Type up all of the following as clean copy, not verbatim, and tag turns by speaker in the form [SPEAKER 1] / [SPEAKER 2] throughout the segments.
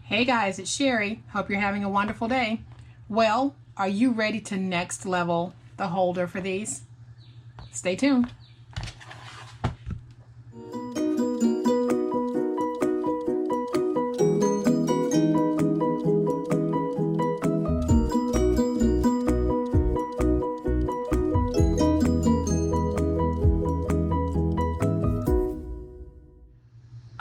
[SPEAKER 1] Hey guys, it's Sherry. Hope you're having a wonderful day. Well, are you ready to next level the holder for these? Stay tuned.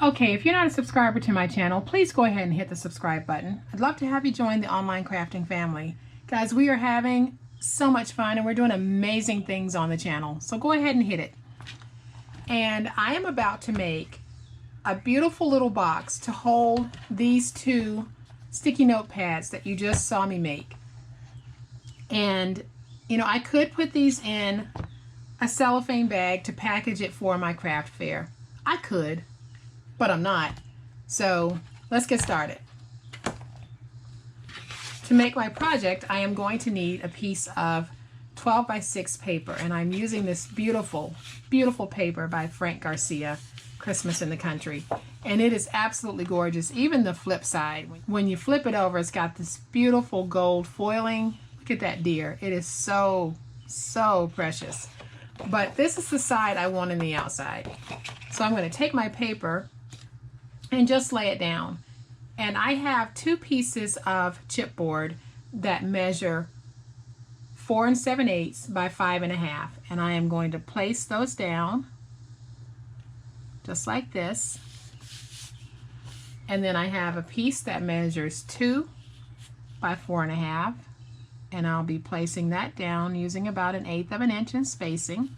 [SPEAKER 1] Okay, if you're not a subscriber to my channel, please go ahead and hit the subscribe button. I'd love to have you join the online crafting family. Guys, we are having so much fun and we're doing amazing things on the channel. So go ahead and hit it. And I am about to make a beautiful little box to hold these two sticky note pads that you just saw me make. And, you know, I could put these in a cellophane bag to package it for my craft fair. I could, but I'm not. So let's get started. To make my project, I am going to need a piece of 12 by 6 paper, and I'm using this beautiful, beautiful paper by Frank Garcia, Christmas in the Country. And it is absolutely gorgeous. Even the flip side, when you flip it over, it's got this beautiful gold foiling. Look at that deer. It is so, so precious. But this is the side I want in the outside. So I'm going to take my paper and just lay it down. And I have two pieces of chipboard that measure 4 7/8 by 5 1/2, and I am going to place those down just like this. And then I have a piece that measures 2 by 4 1/2, and I'll be placing that down using about 1/8 of an inch in spacing.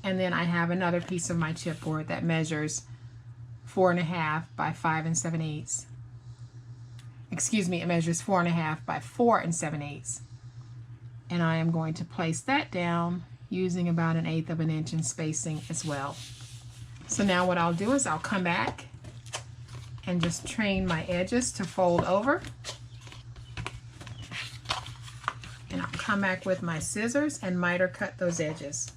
[SPEAKER 1] And then I have another piece of my chipboard that measures 4 1/2 by 5 7/8. Excuse me, it measures 4 1/2 by 4 7/8. And I am going to place that down using about 1/8 of an inch in spacing as well. So now what I'll do is I'll come back and just train my edges to fold over. And I'll come back with my scissors and miter cut those edges.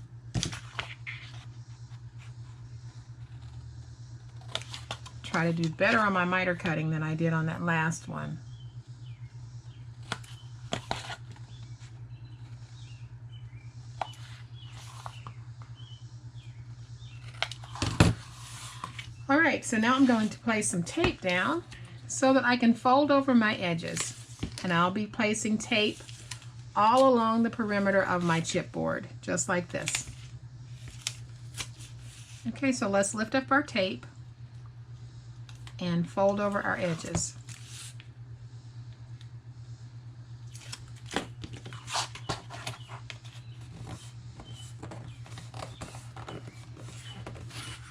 [SPEAKER 1] Try to do better on my miter cutting than I did on that last one. Alright, so now I'm going to place some tape down so that I can fold over my edges. And I'll be placing tape all along the perimeter of my chipboard, just like this. Okay, so let's lift up our tape and fold over our edges.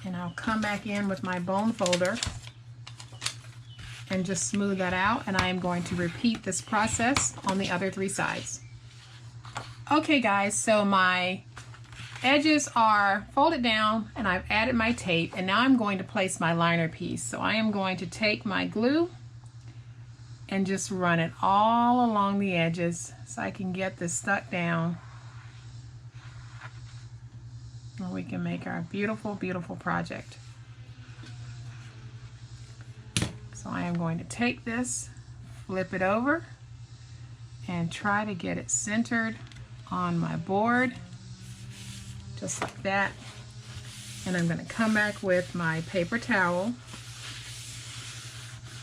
[SPEAKER 1] And I'll come back in with my bone folder and just smooth that out, and I am going to repeat this process on the other 3 sides. Okay guys, so my edges are folded down and I've added my tape, and now I'm going to place my liner piece. So I am going to take my glue and just run it all along the edges so I can get this stuck down. And we can make our beautiful, beautiful project. So I am going to take this, flip it over, and try to get it centered on my board. Just like that. And I'm going to come back with my paper towel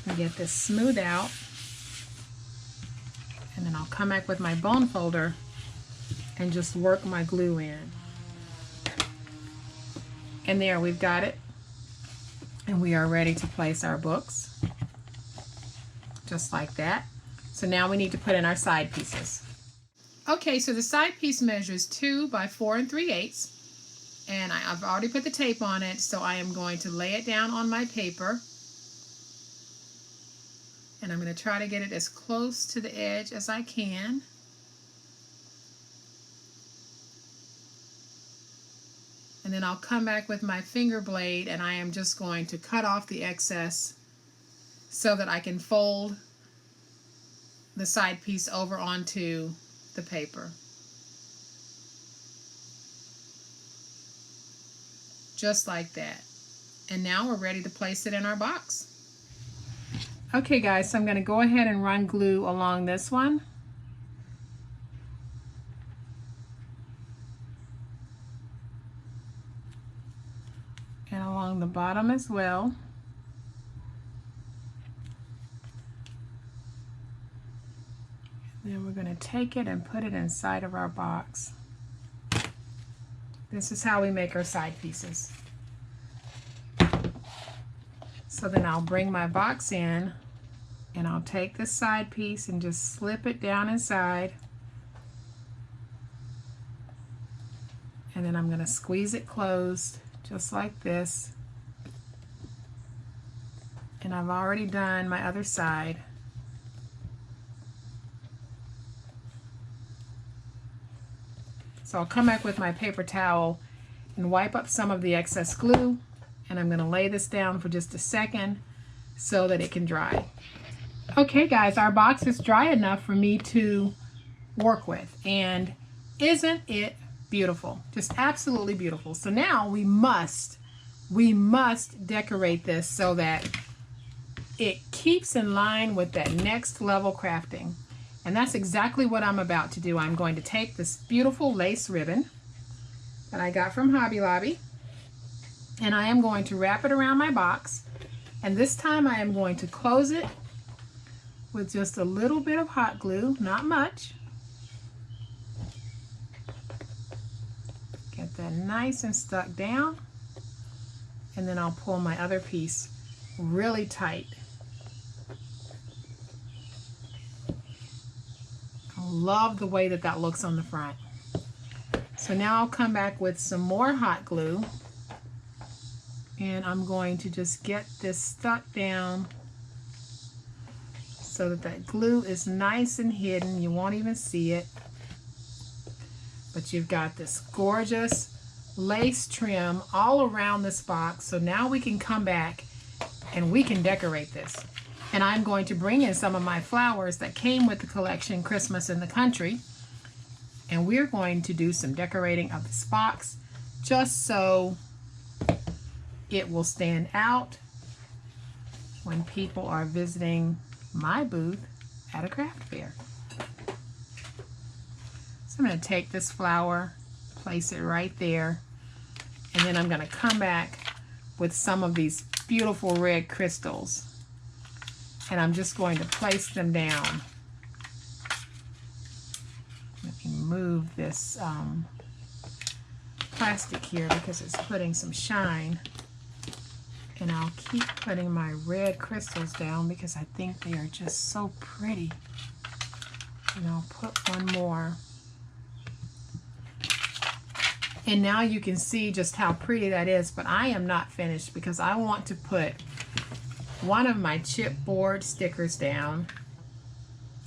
[SPEAKER 1] and get this smoothed out. And then I'll come back with my bone folder and just work my glue in. And there, we've got it. And we are ready to place our books. Just like that. So now we need to put in our side pieces. Okay, so the side piece measures 2 by 4 3/8, and I've already put the tape on it, so I am going to lay it down on my paper, and I'm going to try to get it as close to the edge as I can. And then I'll come back with my finger blade, and I am just going to cut off the excess so that I can fold the side piece over onto the paper. Just like that. And now we're ready to place it in our box. Okay guys, so I'm going to go ahead and run glue along this one. And along the bottom as well. Then we're going to take it and put it inside of our box. This is how we make our side pieces. So then I'll bring my box in and I'll take this side piece and just slip it down inside. And then I'm going to squeeze it closed just like this. And I've already done my other side. So I'll come back with my paper towel and wipe up some of the excess glue, and I'm going to lay this down for just a second so that it can dry. Okay guys, our box is dry enough for me to work with, and isn't it beautiful? Just absolutely beautiful. So now we must decorate this so that it keeps in line with that next level crafting. And that's exactly what I'm about to do. I'm going to take this beautiful lace ribbon that I got from Hobby Lobby, and I am going to wrap it around my box. And this time I am going to close it with just a little bit of hot glue, not much. Get that nice and stuck down. And then I'll pull my other piece really tight. Love the way that that looks on the front. So now I'll come back with some more hot glue, and I'm going to just get this stuck down so that that glue is nice and hidden. You won't even see it. But you've got this gorgeous lace trim all around this box. So now we can come back and we can decorate this. And I'm going to bring in some of my flowers that came with the collection Christmas in the Country. And we're going to do some decorating of this box just so it will stand out when people are visiting my booth at a craft fair. So I'm going to take this flower, place it right there, and then I'm going to come back with some of these beautiful red crystals. And I'm just going to place them down. Let me move this plastic here because it's putting some shine. And I'll keep putting my red crystals down because I think they are just so pretty. And I'll put one more. And now you can see just how pretty that is, but I am not finished because I want to put one of my chipboard stickers down,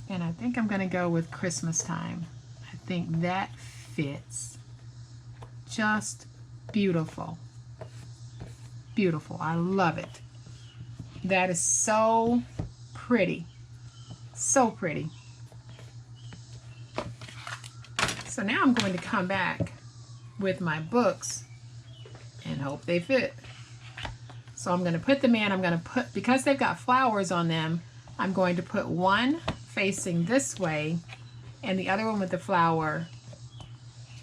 [SPEAKER 1] and I think I'm going to go with Christmas time. I think that fits just beautiful. Beautiful. I love it. That is so pretty. So pretty. So now I'm going to come back with my books and hope they fit. So I'm going to put them in. I'm going to put, because they've got flowers on them, I'm going to put one facing this way and the other one with the flower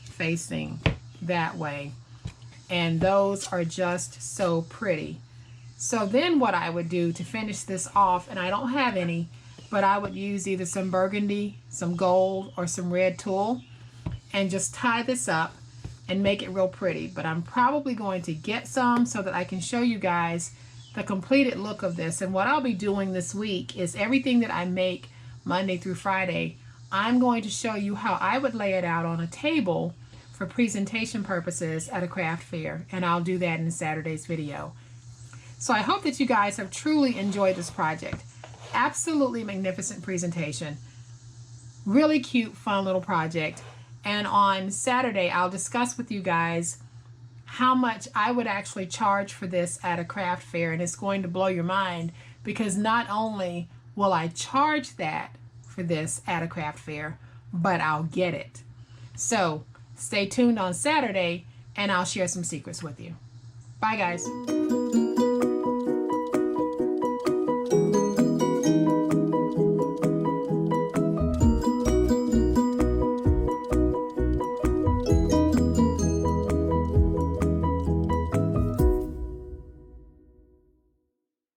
[SPEAKER 1] facing that way. And those are just so pretty. So then what I would do to finish this off, and I don't have any, but I would use either some burgundy, some gold, or some red tulle and just tie this up and make it real pretty. But I'm probably going to get some so that I can show you guys the completed look of this. And what I'll be doing this week is everything that I make Monday through Friday, I'm going to show you how I would lay it out on a table for presentation purposes at a craft fair. And I'll do that in Saturday's video. So I hope that you guys have truly enjoyed this project. Absolutely magnificent presentation. Really cute, fun little project. And on Saturday, I'll discuss with you guys how much I would actually charge for this at a craft fair. And it's going to blow your mind because not only will I charge that for this at a craft fair, but I'll get it. So stay tuned on Saturday and I'll share some secrets with you. Bye guys.